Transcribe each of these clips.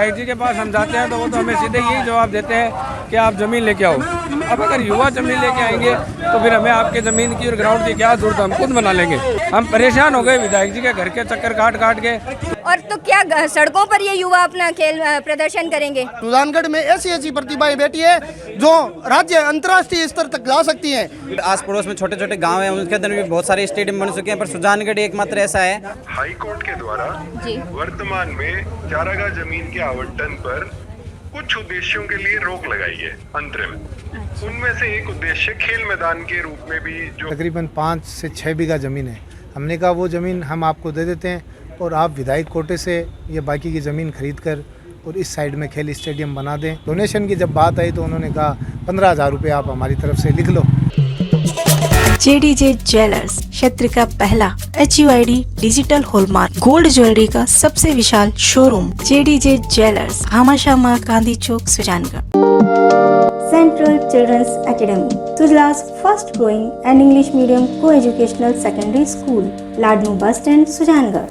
विधायक जी के पास हम जाते हैं तो वो तो हमें सीधे यही जवाब देते हैं कि आप ज़मीन लेके आओ। अब अगर युवा ज़मीन लेके आएंगे तो फिर हमें आपके ज़मीन की और ग्राउंड की क्या जरूरत है, हम खुद बना लेंगे। हम परेशान हो गए विधायक जी के घर के चक्कर काट के। और तो क्या सड़कों पर ये युवा अपना खेल प्रदर्शन करेंगे? सुजानगढ़ में ऐसी प्रतिभाएं बैठी है जो राज्य अंतर्राष्ट्रीय स्तर तक जा सकती हैं। आस पड़ोस में छोटे छोटे गांव हैं, उनके अंदर भी बहुत सारे स्टेडियम बन चुके हैं, पर सुजानगढ़ एकमात्र ऐसा है। हाई कोर्ट के द्वारा वर्तमान में चारागाह जमीन के आवंटन पर कुछ उद्देश्यों के लिए रोक लगाई है अंतरिम। उनमें से एक उद्देश्य खेल मैदान के रूप में भी जो तकरीबन 5 से 6 बीघा ज़मीन है, हमने कहा वो ज़मीन हम आपको दे देते हैं और आप विधायक कोटे से ये बाकी की ज़मीन खरीद कर और इस साइड में खेल स्टेडियम बना दें। डोनेशन की जब बात आई तो उन्होंने कहा 15,000 रुपये आप हमारी तरफ से लिख लो। JDJ ज्वेलर्स क्षेत्र का पहला HUID digital hallmark gold jewellery का सबसे विशाल शोरूम JDJ ज्वेलर्स, हमाशा माँ गांधी चौक, Sujangarh. Central Children's Academy, Sujla's first growing and English medium co-educational secondary school, Ladnun bus stand, Sujangarh.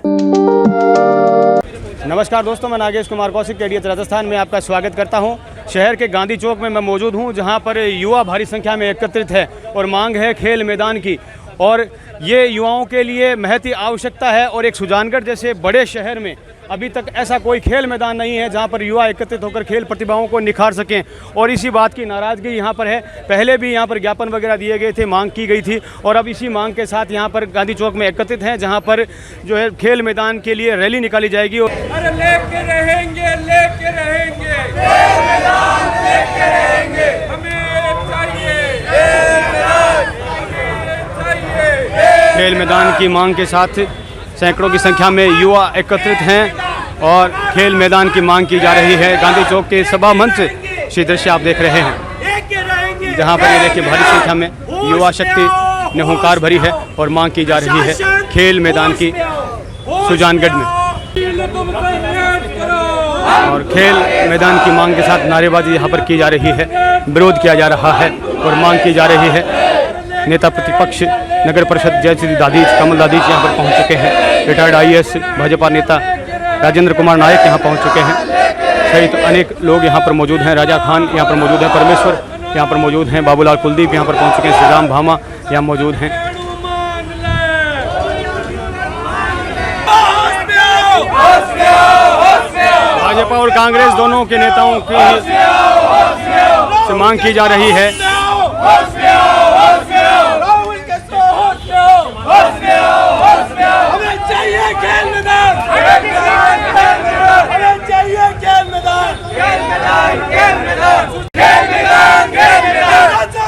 नमस्कार दोस्तों, मैं नागेश कुमार कौशिक KDH राजस्थान में आपका स्वागत करता हूं। शहर के गांधी चौक में मैं मौजूद हूं, जहां पर युवा भारी संख्या में एकत्रित है और मांग है खेल मैदान की, और ये युवाओं के लिए महती ही आवश्यकता है। और एक सुजानगढ़ जैसे बड़े शहर में अभी तक ऐसा कोई खेल मैदान नहीं है जहां पर युवा एकत्रित होकर खेल प्रतिभाओं को निखार सकें, और इसी बात की नाराज़गी यहाँ पर है। पहले भी यहाँ पर ज्ञापन वगैरह दिए गए थे, मांग की गई थी, और अब इसी मांग के साथ यहाँ पर गांधी चौक में एकत्रित हैं, जहाँ पर जो है खेल मैदान के लिए रैली निकाली जाएगी। अरे लेके रहेंगे खेल मैदान लेके रहेंगे, हमें चाहिए। खेल मैदान की मांग के साथ सैकड़ों की संख्या में युवा एकत्रित हैं और खेल मैदान की मांग की जा रही है। गांधी चौक के सभा मंच से दृश्य आप देख रहे हैं, जहां पर ये देखिए भारी संख्या में युवा शक्ति ने हुंकार भरी है और मांग की जा रही है खेल मैदान की सुजानगढ़ में। और खेल मैदान की मांग के साथ नारेबाजी यहाँ पर की जा रही है, विरोध किया जा रहा है और मांग की जा रही है। नेता प्रतिपक्ष नगर परिषद जयश्री दादीज, कमल दादीज यहाँ पर पहुँच चुके हैं। रिटायर्ड IAS भाजपा नेता राजेंद्र कुमार नायक यहाँ पहुँच चुके हैं, सहित अनेक लोग यहाँ पर मौजूद हैं। राजा खान यहाँ पर मौजूद हैं, परमेश्वर यहाँ पर मौजूद हैं, बाबूलाल कुलदीप यहाँ पर पहुँच चुके हैं, श्रीराम भामा यहाँ मौजूद हैं। भाजपा और कांग्रेस दोनों के नेताओं की से मांग की जा रही है। हमें चाहिए खेल मैदान, हमें चाहिए खेल मैदान।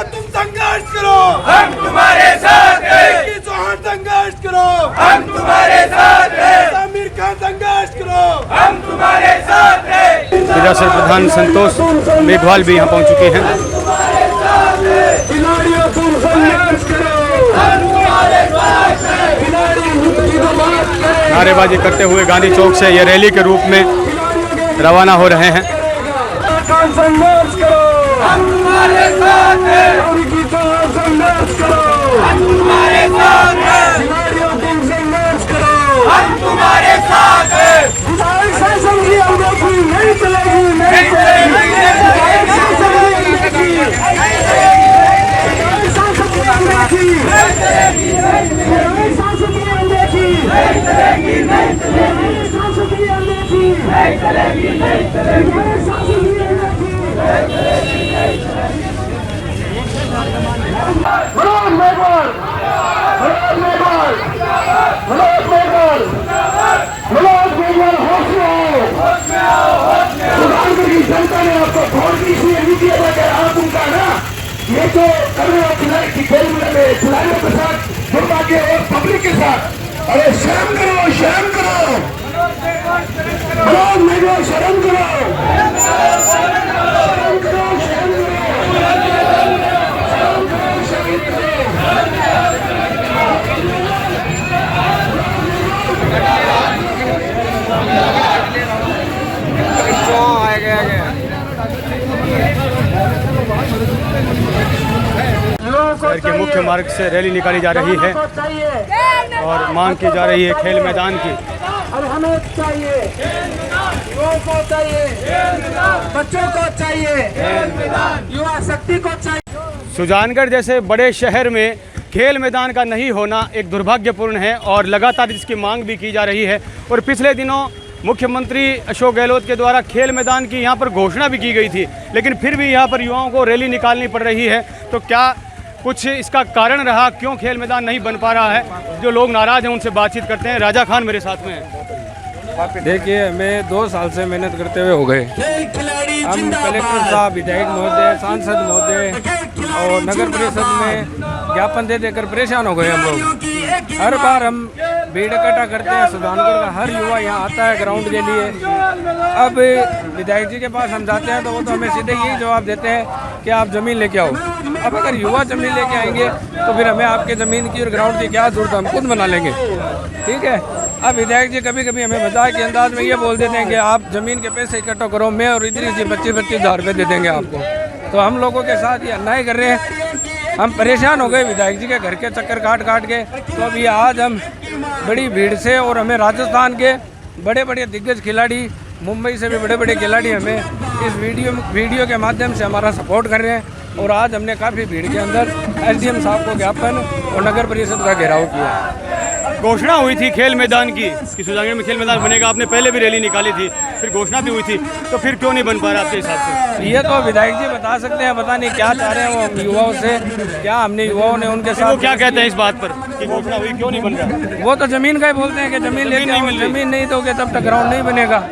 तुम संघर्ष करो, हम तुम्हारे साथ हैं। चौहान संघर्ष करो, हम तुम्हारे साथ हैं। आमिर खान संघर्ष करो, हम तुम्हारे साथ हैं। विधानसभा प्रधान संतोष मेघवाल भी यहाँ पहुँच चुके हैं। नारेबाजी करते हुए गांधी चौक से ये रैली के रूप में रवाना हो रहे हैं। संघर्ष करो, हम तुम्हारे साथ हैं। संघर्ष करो, हम तुम्हारे साथ हैं। संघर्ष करो, हम तुम्हारे साथ हैं। शासन की अवरोधी नहीं चलेगी, नहीं चलेगी, जनता ने आपको वोट की इसलिए नहीं दिया था, आप उनका ना ये जो कर रहे हो खेल में खिलाड़ियों के साथ दुर्भाग्य और पब्लिक के साथ, अरे शर्म करो, शर्म करो, शर्म शहर के मुख्य मार्ग से रैली निकाली जा रही है और मांग की जा रही है खेल मैदान की। हमें चाहिए युवाओं को चाहिए, बच्चों को चाहिए, युवा शक्ति को चाहिए। सुजानगढ़ जैसे बड़े शहर में खेल मैदान का नहीं होना एक दुर्भाग्यपूर्ण है और लगातार इसकी मांग भी की जा रही है। और पिछले दिनों मुख्यमंत्री अशोक गहलोत के द्वारा खेल मैदान की यहाँ पर घोषणा भी की गई थी, लेकिन फिर भी यहाँ पर युवाओं को रैली निकालनी पड़ रही है। तो क्या कुछ इसका कारण रहा, क्यों खेल मैदान नहीं बन पा रहा है? जो लोग नाराज़ हैं उनसे बातचीत करते हैं। राजा खान मेरे साथ में है। देखिए, हमें 2 साल से मेहनत करते हुए हो गए। हम कलेक्टर साहब, विधायक महोदय, सांसद महोदय और नगर परिषद में ज्ञापन दे देकर परेशान हो गए हम लोग। हर बार हम भीड़ इकट्ठा करते हैं, सुजानगढ़ का हर युवा यहाँ आता है ग्राउंड के लिए। अब विधायक जी के पास हम जाते हैं तो वो तो हमें सीधे यही जवाब देते हैं कि आप ज़मीन लेके आओ। अब अगर युवा ज़मीन लेके आएंगे तो फिर हमें आपके ज़मीन की और ग्राउंड की क्या जरूरत है, हम खुद बना लेंगे। ठीक है। अब विधायक जी कभी कभी हमें मजाक के अंदाज में ये बोल देते हैं कि आप ज़मीन के पैसे इकट्ठा करो, मैं और इधर जी 25-25 हज़ार रुपये दे देंगे आपको। तो हम लोगों के साथ ये अन्याय कर रहे हैं। हम परेशान हो गए विधायक जी के घर के चक्कर काट के। तो अभी आज हम बड़ी भीड़ से, और हमें राजस्थान के बड़े बड़े दिग्गज खिलाड़ी, मुंबई से भी बड़े बड़े खिलाड़ी हमें इस वीडियो के माध्यम से हमारा सपोर्ट कर रहे हैं। और आज हमने काफ़ी भीड़ के अंदर एसडीएम साहब को ज्ञापन और नगर परिषद का घेराव किया। घोषणा हुई थी खेल मैदान की कि सुजानगढ़ में खेल मैदान बनेगा, आपने पहले भी रैली निकाली थी, फिर घोषणा भी हुई थी, तो फिर क्यों नहीं बन पा रहा आपके हिसाब से? ये तो विधायक जी बता सकते हैं, पता नहीं क्या चाह रहे हैं वो युवाओं से। क्या हमने युवाओं ने उनके साथ, वो क्या कहते हैं इस बात पर कि घोषणा हुई, क्यों नहीं बन रहा? वो तो ज़मीन का ही बोलते हैं कि ज़मीन लेके आओ, ज़मीन नहीं दोगे तब तक ग्राउंड नहीं बनेगा।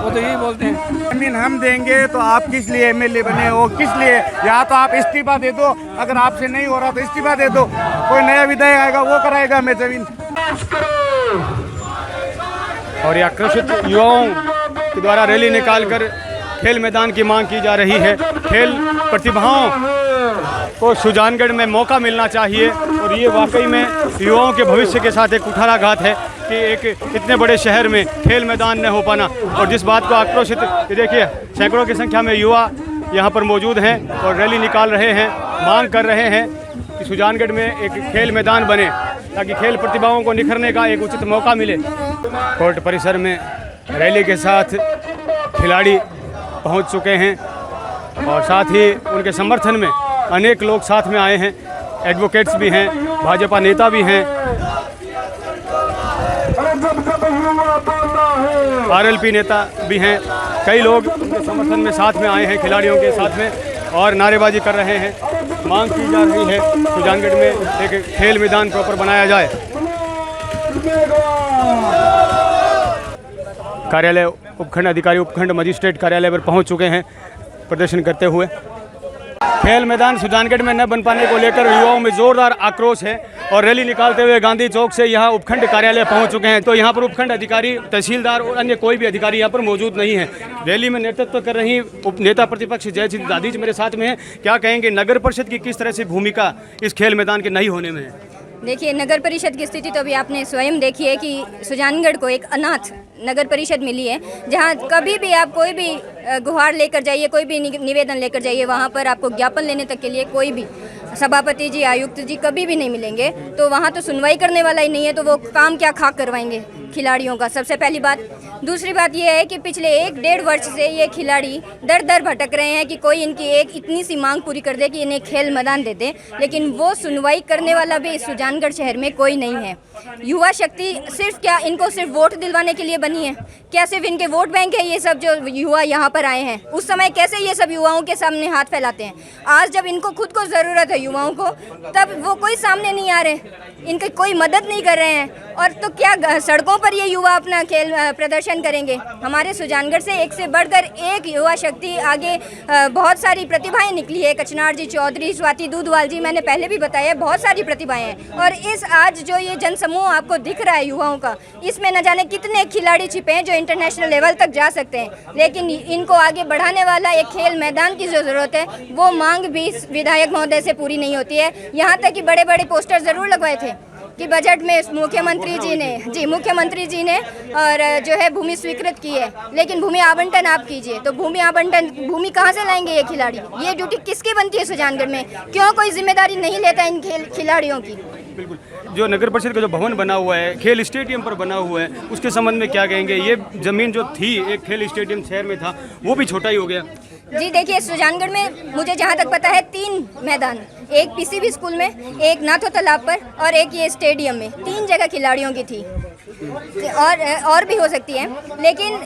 वो तो यही बोलते हैं। जमीन हम देंगे तो आप किस लिए एमएलए बने हो, किस लिए? या तो आप इस्तीफा दे दो, अगर आपसे नहीं हो रहा तो इस्तीफा दे दो, कोई नया विधायक आएगा वो कराएगा हमें जमीन। और ये आक्रोशित युवाओं के द्वारा रैली निकालकर खेल मैदान की मांग की जा रही है। खेल प्रतिभाओं को सुजानगढ़ में मौका मिलना चाहिए और ये वाकई में युवाओं के भविष्य के साथ एक कुठाराघात है कि एक इतने बड़े शहर में खेल मैदान न हो पाना। और जिस बात को आक्रोशित, देखिए सैकड़ों की संख्या में युवा यहाँ पर मौजूद हैं और रैली निकाल रहे हैं, मांग कर रहे हैं कि सुजानगढ़ में एक खेल मैदान बने ताकि खेल प्रतिभाओं को निखरने का एक उचित मौका मिले। कोर्ट परिसर में रैली के साथ खिलाड़ी पहुँच चुके हैं और साथ ही उनके समर्थन में अनेक लोग साथ में आए हैं। एडवोकेट्स भी हैं, भाजपा नेता भी हैं, आरएलपी नेता भी हैं। कई लोग उनके समर्थन में साथ में आए हैं खिलाड़ियों के साथ में और नारेबाजी कर रहे हैं। मांग की जा रही है सुजानगढ़ में एक खेल मैदान प्रॉपर बनाया जाए। कार्यालय उपखंड अधिकारी, उपखंड मजिस्ट्रेट कार्यालय पर पहुंच चुके हैं प्रदर्शन करते हुए। खेल मैदान सुजानगढ़ में न बन पाने को लेकर युवाओं में जोरदार आक्रोश है और रैली निकालते हुए गांधी चौक से यहां उपखंड कार्यालय पहुंच चुके हैं। तो यहां पर उपखंड अधिकारी, तहसीलदार और अन्य कोई भी अधिकारी यहां पर मौजूद नहीं है। रैली में नेतृत्व कर रही नेता प्रतिपक्ष जयसिंह दादी जी मेरे साथ में हैं। क्या कहेंगे, नगर परिषद की किस तरह से भूमिका इस खेल मैदान के नहीं होने में है? देखिए, नगर परिषद की स्थिति तो अभी आपने स्वयं देखी है कि सुजानगढ़ को एक अनाथ नगर परिषद मिली है, जहां कभी भी आप कोई भी गुहार लेकर जाइए, कोई भी निवेदन लेकर जाइए, वहां पर आपको ज्ञापन लेने तक के लिए कोई भी सभापति जी, आयुक्त जी कभी भी नहीं मिलेंगे। तो वहाँ तो सुनवाई करने वाला ही नहीं है, तो वो काम क्या खाक करवाएंगे खिलाड़ियों का? सबसे पहली बात। दूसरी बात ये है कि पिछले 1-1.5 वर्ष से ये खिलाड़ी दर दर भटक रहे हैं कि कोई इनकी एक इतनी सी मांग पूरी कर दे कि इन्हें खेल मैदान दे दे, लेकिन वो सुनवाई करने वाला भी इस सुजानगढ़ शहर में कोई नहीं है। युवा शक्ति सिर्फ क्या इनको सिर्फ वोट दिलवाने के लिए बनी है? क्या सिर्फ इनके वोट बैंक है ये सब जो युवा यहाँ पर आए हैं? उस समय कैसे ये सब युवाओं के सामने हाथ फैलाते हैं? आज जब इनको खुद को ज़रूरत है युवाओं को, तब वो कोई सामने नहीं आ रहे, इनकी कोई मदद नहीं कर रहे हैं। और तो क्या सड़कों पर ये युवा अपना खेल प्रदर्शन करेंगे? हमारे सुजानगढ़ से एक से बढ़कर एक युवा शक्ति आगे बहुत सारी प्रतिभाएं निकली है। कचनार जी, चौधरी, स्वाति दूधवाल जी, मैंने पहले भी बताया, बहुत सारी प्रतिभाएं हैं। और इस आज जो ये जनसमूह आपको दिख रहा है युवाओं का, इसमें न जाने कितने खिलाड़ी छिपे हैं जो इंटरनेशनल लेवल तक जा सकते हैं, लेकिन इनको आगे बढ़ाने वाला एक खेल मैदान की जो ज़रूरत है, वो मांग भी विधायक महोदय से पूरी नहीं होती है। यहाँ तक कि बड़े बड़े पोस्टर ज़रूर लगवाए थे कि बजट में मुख्यमंत्री जी ने और जो है भूमि स्वीकृत की है, लेकिन भूमि आवंटन आप कीजिए। तो भूमि कहाँ से लाएंगे ये खिलाड़ी? ये ड्यूटी किसकी बनती है सुजानगढ़ में? क्यों कोई जिम्मेदारी नहीं लेता इन खिलाड़ियों की? बिल्कुल। जो नगर परिषद का जो भवन बना हुआ है, खेल स्टेडियम पर बना हुआ है, उसके संबंध में क्या कहेंगे? ये ज़मीन जो थी एक खेल स्टेडियम शहर में था, वो भी छोटा ही हो गया। जी देखिए, सुजानगढ़ में मुझे जहाँ तक पता है 3 मैदान, एक पीसीबी स्कूल में, एक नाथो तालाब पर और एक ये स्टेडियम में, 3 जगह खिलाड़ियों की थी और भी हो सकती है। लेकिन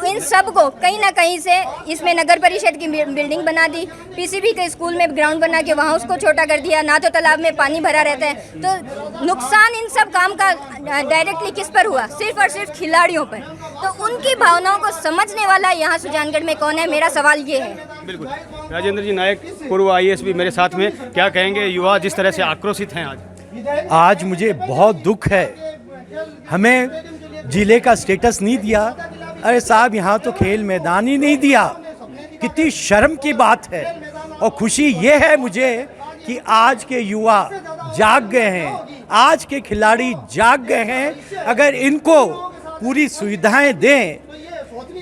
इन सब को कहीं ना कहीं से इसमें नगर परिषद की बिल्डिंग बना दी, पीसीबी के स्कूल में ग्राउंड बना के वहाँ उसको छोटा कर दिया, नाथो तालाब में पानी भरा रहता है। तो नुकसान इन सब काम का डायरेक्टली किस पर हुआ? सिर्फ और सिर्फ खिलाड़ियों पर। तो उनकी भावनाओं को समझने वाला यहाँ सुजानगढ़ में कौन है, मेरा सवाल ये है। बिल्कुल। राजेंद्र जी नायक, पूर्व IAS भी मेरे साथ में, क्या कहेंगे? युवा जिस तरह से आक्रोशित हैं आज मुझे बहुत दुख है, हमें जिले का स्टेटस नहीं दिया। अरे साहब, यहाँ तो खेल मैदान ही नहीं दिया, कितनी शर्म की बात है। और खुशी ये है मुझे कि आज के युवा जाग गए हैं, आज के खिलाड़ी जाग गए हैं। अगर इनको पूरी सुविधाएं दें,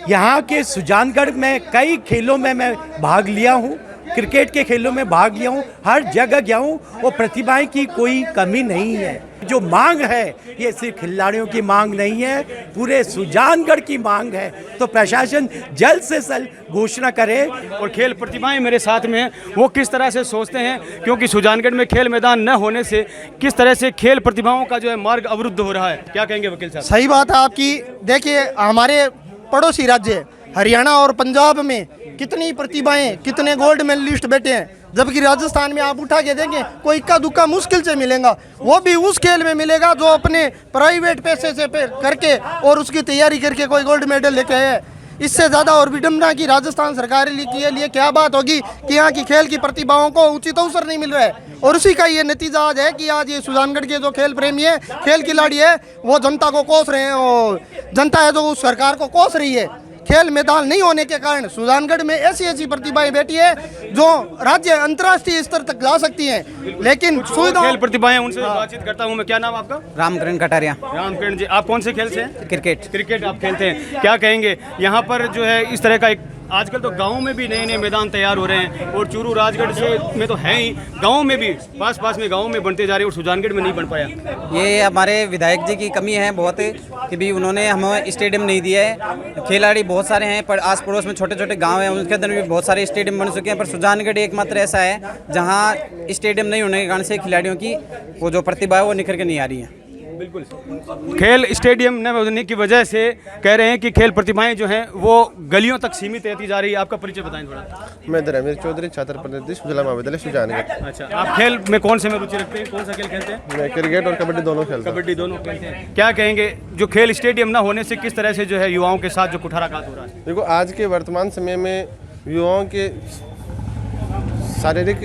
यहाँ के सुजानगढ़ में कई खेलों में मैं भाग लिया हूँ, क्रिकेट के खेलों में भाग लिया हूँ, हर जगह गया हूँ, वो प्रतिभाएं की कोई कमी नहीं है। जो मांग है ये सिर्फ खिलाड़ियों की मांग नहीं है, पूरे सुजानगढ़ की मांग है। तो प्रशासन जल्द से जल्द घोषणा करे। और खेल प्रतिभाएं मेरे साथ में हैं, वो किस तरह से सोचते हैं, क्योंकि सुजानगढ़ में खेल मैदान न होने से किस तरह से खेल प्रतिभाओं का जो है मार्ग अवरुद्ध हो रहा है, क्या कहेंगे वकील साहब? सही बात है आपकी। देखिए, हमारे पड़ोसी राज्य हरियाणा और पंजाब में कितनी प्रतिभाएं, कितने गोल्ड मेडलिस्ट बैठे हैं, जबकि राजस्थान में आप उठा के देंगे कोई इक्का दुक्का मुश्किल से मिलेगा, वो भी उस खेल में मिलेगा जो अपने प्राइवेट पैसे से करके और उसकी तैयारी करके कोई गोल्ड मेडल लेके आए। इससे ज़्यादा और विडम्बना की राजस्थान सरकार के लिए क्या बात होगी कि यहाँ की खेल की प्रतिभाओं को उचित अवसर नहीं मिल रहा है। और उसी का ये नतीजा आज है कि आज ये सुजानगढ़ के जो खेल प्रेमी है, खेल खिलाड़ी है, वो जनता को कोस रहे हैं और जनता है जो उस सरकार को कोस रही है। खेल मैदान नहीं होने के कारण सुजानगढ़ में ऐसी प्रतिभाएं बैठी है जो राज्य अंतर्राष्ट्रीय स्तर तक जा सकती हैं, लेकिन खेल प्रतिभाएं, उनसे बातचीत करता हूं मैं। क्या नाम आपका? रामकरण कटारिया। रामकरण जी, आप कौन से खेल से हैं? क्रिकेट। क्रिकेट आप खेलते हैं, क्या कहेंगे? यहाँ पर जो है इस तरह का एक आजकल तो गाँव में भी नए नए मैदान तैयार हो रहे हैं, और चूरू राजगढ़ से में तो है ही, गाँव में भी पास में गाँव में बनते जा रहे हैं, और सुजानगढ़ में नहीं बन पाया। ये हमारे विधायक जी की कमी है बहुत, कि भी उन्होंने हमें स्टेडियम नहीं दिया है। खिलाड़ी बहुत सारे हैं, पर आस पड़ोस में छोटे छोटे गांव हैं, उनके अंदर भी बहुत सारे स्टेडियम बन चुके हैं, पर सुजानगढ़ एकमात्र ऐसा है जहां स्टेडियम नहीं होने के कारण से खिलाड़ियों की वो जो प्रतिभा है वो निखर के नहीं आ रही है। बिल्कुल। खेल स्टेडियम न होने की वजह से कह रहे हैं कि खेल प्रतिभाएं जो हैं वो गलियों तक सीमित रहती जा रही है। आपका परिचय बताएं थोड़ा। मैं धर्मेंद्र चौधरी, छात्र प्रतिनिधि जिला महाविद्यालय सुजानगढ़। अच्छा, आप खेल में कौन से में रुचि रखते हैं, कौन सा खेल खेलते हैं? मैं क्रिकेट और कबड्डी दोनों खेलता हूं। कबड्डी दोनों खेलते हैं। क्या कहेंगे, जो खेल स्टेडियम न होने से किस तरह से जो है युवाओं के साथ जो कुठाराघात हो रहा है? देखो, आज के वर्तमान समय में युवाओं के शारीरिक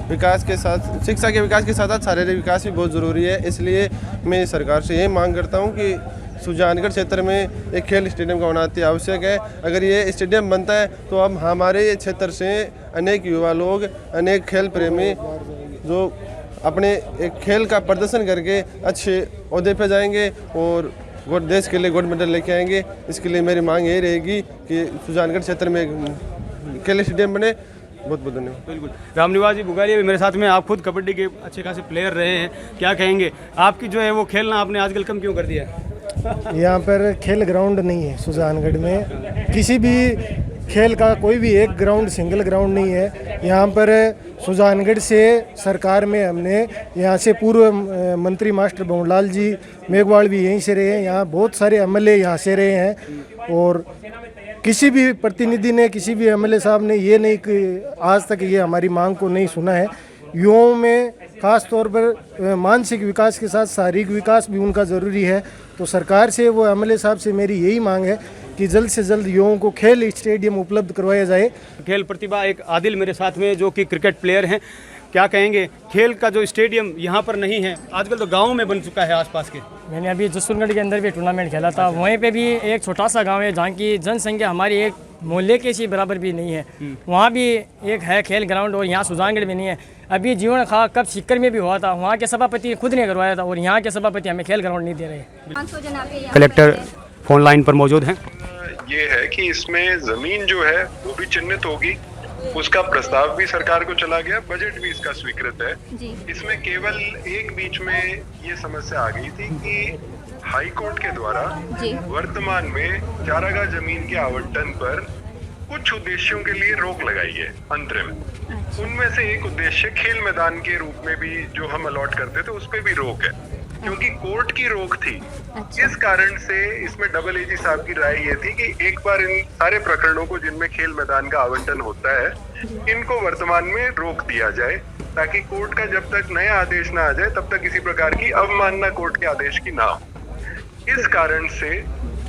विकास के साथ, शिक्षा के विकास के साथ साथ शारीरिक विकास भी बहुत ज़रूरी है। इसलिए मैं सरकार से यही मांग करता हूं कि सुजानगढ़ क्षेत्र में एक खेल स्टेडियम का होना अति आवश्यक है। अगर ये स्टेडियम बनता है तो अब हमारे क्षेत्र से अनेक युवा लोग, अनेक खेल प्रेमी जो अपने एक खेल का प्रदर्शन करके अच्छे ओहदे पे जाएंगे और देश के लिए गोल्ड मेडल लेके आएंगे। इसके लिए मेरी मांग यही रहेगी कि सुजानगढ़ क्षेत्र में खेल स्टेडियम बने। बहुत बहुत धन्यवाद। बिल्कुल। रामनिवास जी बुगारिया भी मेरे साथ में, आप खुद कबड्डी के अच्छे खासे प्लेयर रहे हैं, क्या कहेंगे? आपकी जो है वो खेलना आपने आजकल कम क्यों कर दिया है? यहाँ पर खेल ग्राउंड नहीं है सुजानगढ़ में, किसी भी खेल का कोई भी एक ग्राउंड, सिंगल ग्राउंड नहीं है यहाँ पर। सुजानगढ़ से सरकार में हमने यहाँ से पूर्व मंत्री मास्टर भंवरलाल जी मेघवाल भी यहीं से रहे हैं, यहाँ बहुत सारे MLA यहाँ से रहे हैं, और किसी भी प्रतिनिधि ने, किसी भी MLA साहब ने ये नहीं कि आज तक ये हमारी मांग को नहीं सुना है। युवाओं में ख़ास तौर पर मानसिक विकास के साथ शारीरिक विकास भी उनका ज़रूरी है। तो सरकार से, वो MLA साहब से मेरी यही मांग है कि जल्द से जल्द युवाओं को खेल स्टेडियम उपलब्ध करवाया जाए। खेल प्रतिभा एक आदिल मेरे साथ में जो कि क्रिकेट प्लेयर हैं, क्या कहेंगे? खेल का जो स्टेडियम यहाँ पर नहीं है, आजकल तो गाँव में बन चुका है आसपास के। मैंने अभी जसूरगढ़ के अंदर भी टूर्नामेंट खेला था, वहीं पे भी एक छोटा सा गांव है जहाँ की जनसंख्या हमारी एक मोहल्ले के सी बराबर भी नहीं है, वहाँ भी एक है खेल ग्राउंड, और यहाँ सुजानगढ़ में नहीं है। अभी जीवन खा कब सीकर में भी हुआ था, वहाँ के सभापति खुद ने करवाया था, और यहाँ के सभापति हमें खेल ग्राउंड नहीं दे रहे। कलेक्टर फोन लाइन पर मौजूद हैं। ये है कि इसमें जमीन जो है वो भी चिन्हित होगी उसका प्रस्ताव भी सरकार को चला गया, बजट भी इसका स्वीकृत है। जी। इसमें केवल एक बीच में ये समस्या आ गई थी कि हाई कोर्ट के द्वारा जी। वर्तमान में चारागाह जमीन के आवंटन पर कुछ उद्देश्यों के लिए रोक लगाई है अंतरिम। उनमें से एक उद्देश्य खेल मैदान के रूप में भी जो हम अलॉट करते थे उस पे भी रोक है, क्योंकि कोर्ट की रोक थी। इस कारण से इसमें डबल एजी साहब की राय ये थी कि एक बार इन सारे प्रकरणों को जिनमें खेल मैदान का आवंटन होता है इनको वर्तमान में रोक दिया जाए, ताकि कोर्ट का जब तक नया आदेश ना आ जाए तब तक किसी प्रकार की अवमानना कोर्ट के आदेश की ना हो। इस कारण से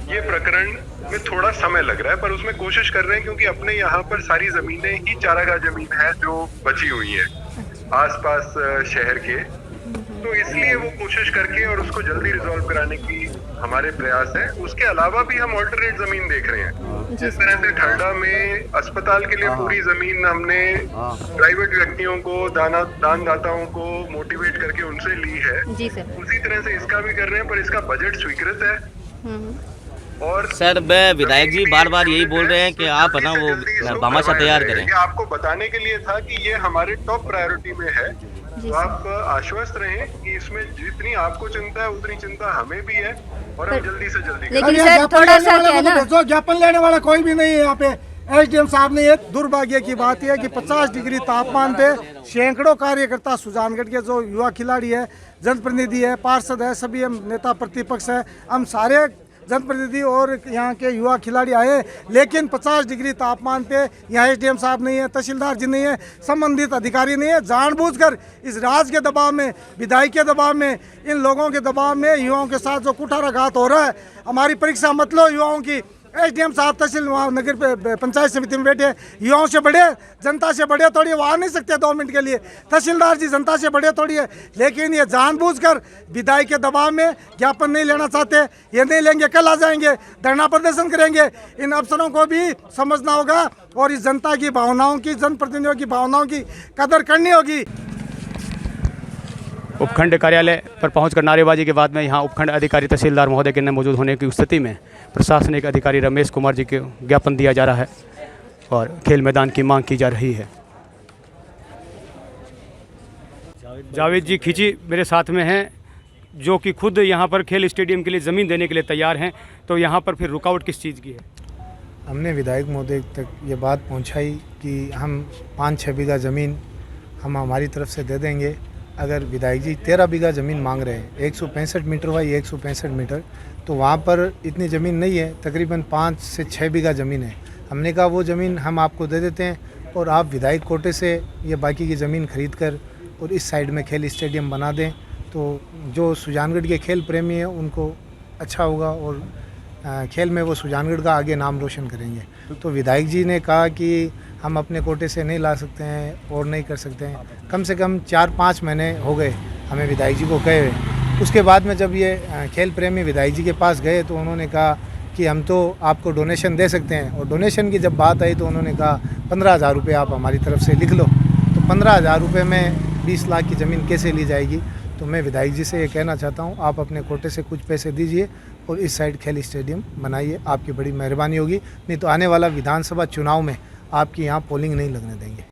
ये प्रकरण में थोड़ा समय लग रहा है, पर उसमें कोशिश कर रहे हैं, क्योंकि अपने यहाँ पर सारी जमीनें ही चारागाह जमीन है जो बची हुई है आसपास शहर के, तो इसलिए वो कोशिश करके और उसको जल्दी रिजॉल्व कराने की हमारे प्रयास है। उसके अलावा भी हम ऑल्टरनेट जमीन देख रहे हैं। जिस तरह से ठरडा में अस्पताल के लिए पूरी जमीन हमने प्राइवेट व्यक्तियों को दानदाताओं को मोटिवेट करके उनसे ली है, उसी तरह से इसका भी कर रहे हैं, पर इसका बजट स्वीकृत है। और सर विधायक जी बार बार यही बोल रहे हैं कि आप है ना वो भामाशाह तैयार करें। ये आपको बताने के लिए था कि ये हमारे टॉप प्रायोरिटी में है, तो आप आश्वस्त रहें कि इसमें जितनी आपको चिंता है उतनी चिंता हमें भी है, और हम जल्दी से जल्दी लेकिन सर थोड़ा सा क्या है ना, जो ज्ञापन लेने वाला कोई भी नहीं है यहाँ पे। एसडीएम साहब ने एक दुर्भाग्य की बात है कि 50 डिग्री तापमान पे सैकड़ों कार्यकर्ता सुजानगढ़ के जो युवा खिलाड़ी है, जनप्रतिनिधि है, पार्षद है, सभी हम नेता प्रतिपक्ष है, हम सारे जनप्रतिनिधि और यहाँ के युवा खिलाड़ी आए, लेकिन 50 डिग्री तापमान पे यहाँ एसडीएम साहब नहीं है, तहसीलदार जी नहीं है, संबंधित अधिकारी नहीं है। जानबूझकर इस राज के दबाव में, विधायक के दबाव में, इन लोगों के दबाव में युवाओं के साथ जो कुठाराघात हो रहा है। हमारी परीक्षा मत लो युवाओं की। एसडीएम साहब तहसील वहाँ नगर पंचायत समिति में बैठे, युवाओं से बड़े, जनता से बड़े थोड़ी, वो आ नहीं सकते 2 मिनट के लिए। तहसीलदार जी जनता से बड़े थोड़ी है, लेकिन ये जानबूझकर विधायक के दबाव में ज्ञापन नहीं लेना चाहते। ये नहीं लेंगे, कल आ जाएंगे, धरना प्रदर्शन करेंगे। इन अफसरों को भी समझना होगा और इस जनता की भावनाओं की, जनप्रतिनिधियों की भावनाओं की कदर करनी होगी। उपखंड कार्यालय पर पहुंचकर नारेबाजी के बाद में यहाँ उपखंड अधिकारी तहसीलदार महोदय के न मौजूद होने की स्थिति में प्रशासनिक अधिकारी रमेश कुमार जी को ज्ञापन दिया जा रहा है और खेल मैदान की मांग की जा रही है। जावेद जी खींची मेरे साथ में हैं, जो कि खुद यहाँ पर खेल स्टेडियम के लिए ज़मीन देने के लिए तैयार हैं, तो यहाँ पर फिर रुकावट किस चीज़ की है? हमने विधायक महोदय तक ये बात पहुँचाई कि हम 5-6 बीघा ज़मीन हम हमारी तरफ से दे देंगे। अगर विधायक जी 13 बीघा ज़मीन मांग रहे हैं, 165 मीटर बाई 165 मीटर, तो वहाँ पर इतनी ज़मीन नहीं है, तकरीबन 5 से 6 बीघा ज़मीन है। हमने कहा वो ज़मीन हम आपको दे देते हैं और आप विधायक कोटे से ये बाकी की ज़मीन खरीद कर और इस साइड में खेल स्टेडियम बना दें, तो जो सुजानगढ़ के खेल प्रेमी हैं उनको अच्छा होगा और खेल में वो सुजानगढ़ का आगे नाम रोशन करेंगे। तो विधायक जी ने कहा कि हम अपने कोटे से नहीं ला सकते हैं और नहीं कर सकते हैं। कम से कम 4-5 महीने हो गए हमें विधायक जी को कहे हुए। उसके बाद में जब ये खेल प्रेमी विधायक जी के पास गए तो उन्होंने कहा कि हम तो आपको डोनेशन दे सकते हैं, और डोनेशन की जब बात आई तो उन्होंने कहा 15,000 रुपये आप हमारी तरफ से लिख लो। तो 15,000 रुपये में 20 लाख की ज़मीन कैसे ली जाएगी? तो मैं विधायक जी से ये कहना चाहता हूँ, आप अपने कोटे से कुछ पैसे दीजिए और इस साइड खेल स्टेडियम बनाइए, आपकी बड़ी मेहरबानी होगी। नहीं तो आने वाला विधानसभा चुनाव में आपकी यहाँ पोलिंग नहीं लगने देंगे।